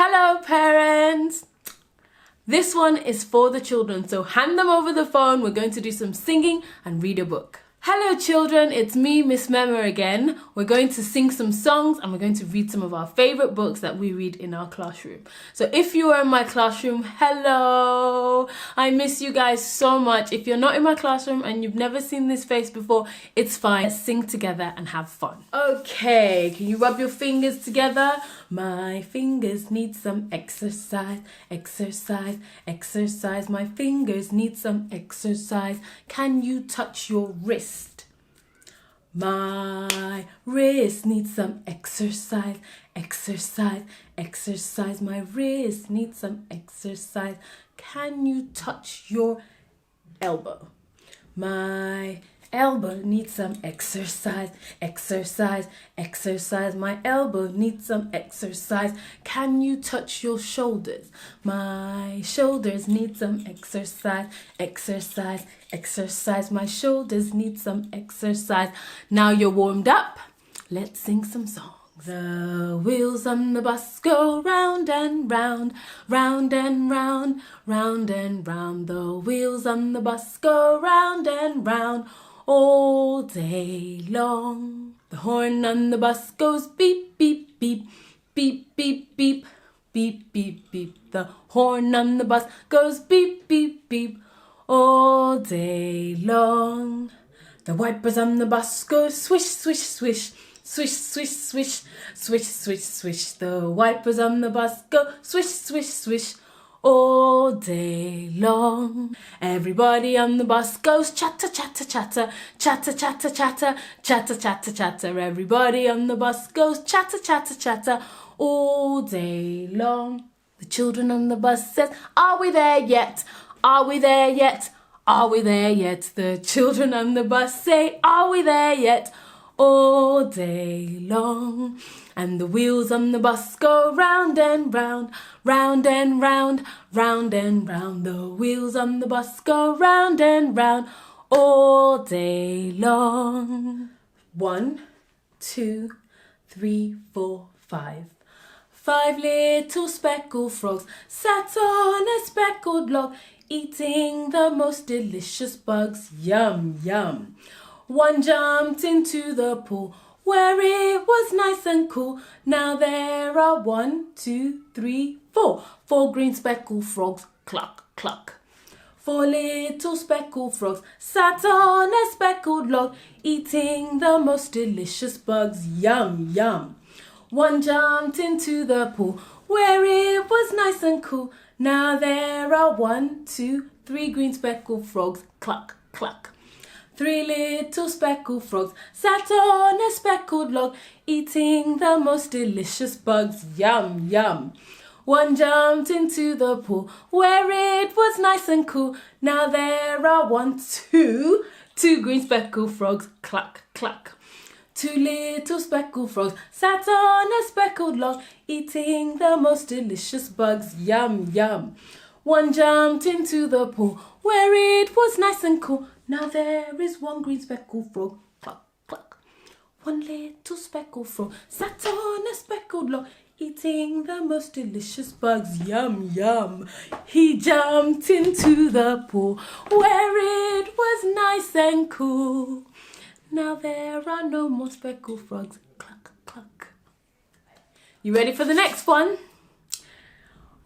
Hello parents! This one is for the children, so hand them over the phone. We're going to do some singing and read a book. Hello children, it's me, Miss Mema again. We're going to sing some songs and we're going to read some of our favourite books that we read in our classroom. So if you are in my classroom, hello! I miss you guys so much. If you're not in my classroom and you've never seen this face before, it's fine. Let's sing together and have fun. Okay, can you rub your fingers together? My fingers need some exercise, exercise, exercise. My fingers need some exercise. Can you touch your wrist? My wrist needs some exercise, exercise, exercise. My wrist needs some exercise. Can you touch your elbow? My elbow needs some exercise, exercise, exercise. My elbow needs some exercise. Can you touch your shoulders? My shoulders need some exercise, exercise, exercise. My shoulders need some exercise. Now you're warmed up, let's sing some songs. The wheels on the bus go round and round, round and round, round and round. The wheels on the bus go round and round all day long. The horn on the bus goes beep, beep, beep, beep, beep, beep, beep, beep, beep. The horn on the bus goes beep, beep, beep all day long. The wipers on the bus go swish, swish, swish, swish, swish, swish, swish, swish, swish. The wipers on the bus go swish, swish, swish all day long. Everybody on the bus goes chatter, chatter, chatter, chatter, chatter, chatter, chatter, chatter, chatter. Everybody on the bus goes chatter, chatter, chatter all day long. The children on the bus says, are we there yet? Are we there yet? Are we there yet? The children on the bus say, are we there yet? All day long. And the wheels on the bus go round and round, round and round, round and round. The wheels on the bus go round and round all day long. 1, 2, 3, 4, 5. 5 little speckled frogs sat on a speckled log, eating the most delicious bugs. Yum, yum. One jumped into the pool where it was nice and cool. Now there are 1, 2, 3, 4. 4 green speckled frogs, cluck, cluck. 4 little speckled frogs sat on a speckled log, eating the most delicious bugs. Yum, yum. One jumped into the pool where it was nice and cool. Now there are 1, 2, 3 green speckled frogs, cluck, cluck. 3 little speckled frogs sat on a speckled log, eating the most delicious bugs. Yum, yum. One jumped into the pool where it was nice and cool. Now there are 1, 2 green speckled frogs, cluck, cluck. 2 little speckled frogs sat on a speckled log, eating the most delicious bugs. Yum, yum. One jumped into the pool where it was nice and cool. Now there is 1 green speckled frog, cluck, cluck. 1 little speckled frog sat on a speckled log, eating the most delicious bugs. Yum, yum. He jumped into the pool where it was nice and cool. Now there are no more speckled frogs, cluck, cluck. You ready for the next one?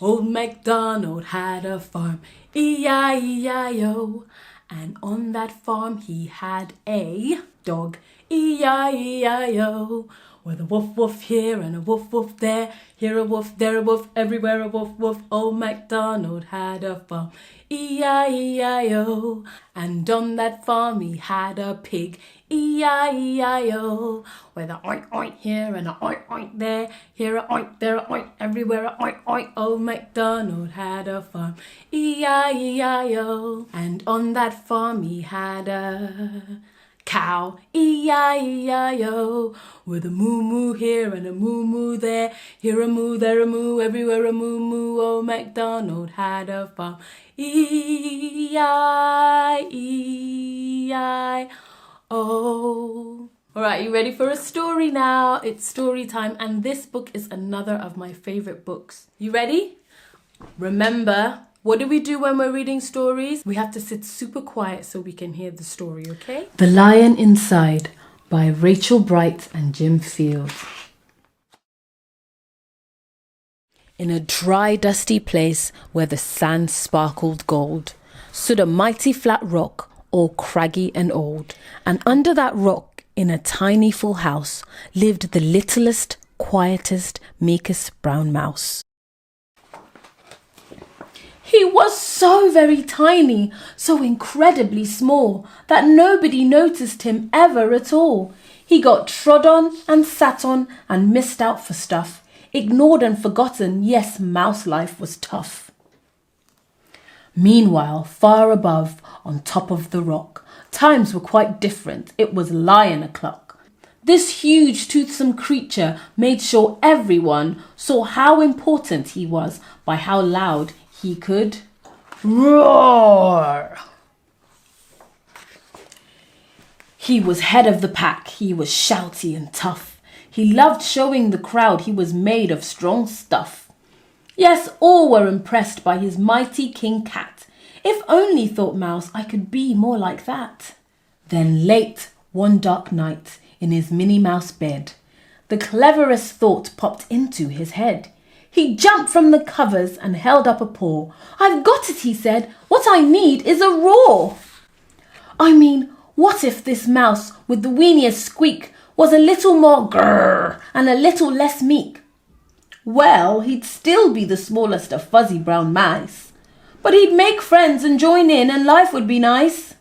Old MacDonald had a farm, E-I-E-I-O. And on that farm he had a dog, E-I-E-I-O. With a woof woof here and a woof woof there, here a woof, there a woof, everywhere a woof woof. Old MacDonald had a farm, E-I-E-I-O. And on that farm he had a pig, E-I-E-I-O. With a oink oink here and a oink oink there, here a oink, there a oink, everywhere a oink oink. Old MacDonald had a farm, E-I-E-I-O. And on that farm he had a cow, E-I-E-I-O. With a moo-moo here and a moo-moo there, here a moo, there a moo, everywhere a moo-moo. Old MacDonald had a farm, E-I-E-I-O. Alright, you ready for a story now? It's story time, and this book is another of my favorite books. You ready? Remember, what do we do when we're reading stories? We have to sit super quiet so we can hear the story, okay? The Lion Inside by Rachel Bright and Jim Field. In a dry, dusty place where the sand sparkled gold, stood a mighty flat rock, all craggy and old. And under that rock, in a tiny full house, lived the littlest, quietest, meekest brown mouse. He was so very tiny, so incredibly small, that nobody noticed him ever at all. He got trod on and sat on and missed out for stuff. Ignored and forgotten, yes, mouse life was tough. Meanwhile, far above, on top of the rock, times were quite different. It was lion o'clock. This huge, toothsome creature made sure everyone saw how important he was by how loud he could roar. He was head of the pack. He was shouty and tough. He loved showing the crowd he was made of strong stuff. Yes, all were impressed by his mighty king cat. If only, thought Mouse, I could be more like that. Then late one dark night, in his Minnie Mouse bed, the cleverest thought popped into his head. He jumped from the covers and held up a paw. I've got it, he said. What I need is a roar. I mean, what if this mouse with the weeniest squeak was a little more grrr and a little less meek? Well, he'd still be the smallest of fuzzy brown mice. But he'd make friends and join in, and life would be nice.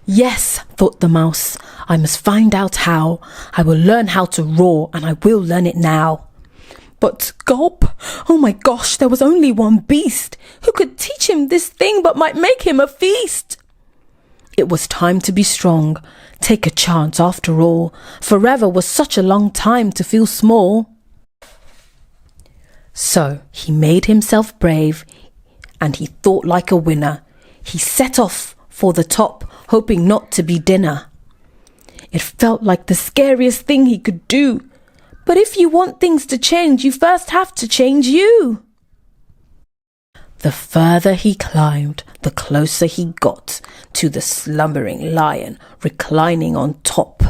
Yes, thought the mouse, I must find out how. I will learn how to roar, and I will learn it now. But gulp, oh my gosh, there was only one beast who could teach him this thing but might make him a feast. It was time to be strong, take a chance after all. Forever was such a long time to feel small. So he made himself brave, and he thought like a winner. He set off for the top, hoping not to be dinner. It felt like the scariest thing he could do. But if you want things to change, you first have to change you. The further he climbed, the closer he got to the slumbering lion reclining on top.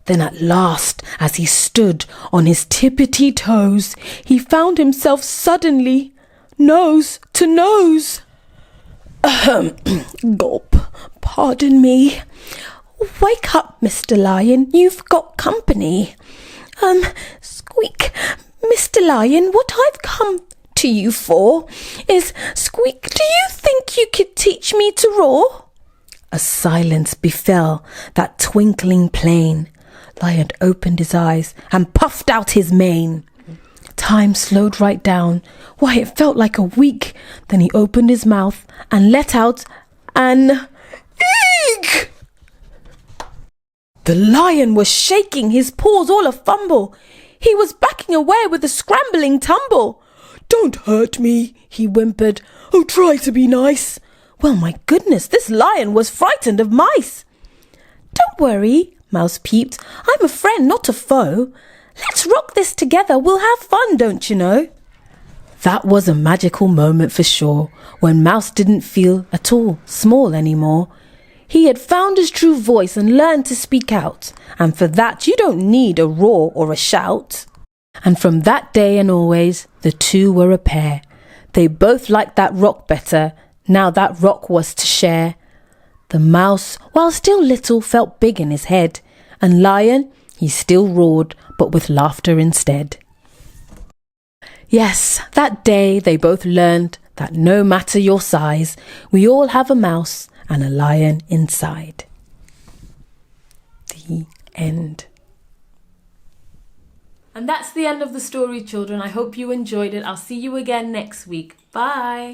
Then at last, as he stood on his tippity toes, he found himself suddenly nose to nose. Gulp, pardon me. Wake up, Mr. Lion, you've got company. Squeak, Mr. Lion, what I've come to you for is, Squeak, do you think you could teach me to roar? A silence befell that twinkling plain. Lion opened his eyes and puffed out his mane. Time slowed right down. Why, it felt like a week. Then he opened his mouth and let out an eek. The lion was shaking, his paws all a fumble. He was backing away with a scrambling tumble. Don't hurt me, he whimpered. Oh, try to be nice. Well, my goodness, this lion was frightened of mice. Don't worry, Mouse peeped. I'm a friend, not a foe. Let's rock this together, we'll have fun, don't you know? That was a magical moment for sure, when Mouse didn't feel at all small anymore. He had found his true voice and learned to speak out, and for that you don't need a roar or a shout. And from that day and always, the two were a pair. They both liked that rock better, now that rock was to share. The mouse, while still little, felt big in his head, and Lion, he still roared, but with laughter instead. Yes, that day they both learned that no matter your size, we all have a mouse and a lion inside. The end. And that's the end of the story, children. I hope you enjoyed it. I'll see you again next week. Bye.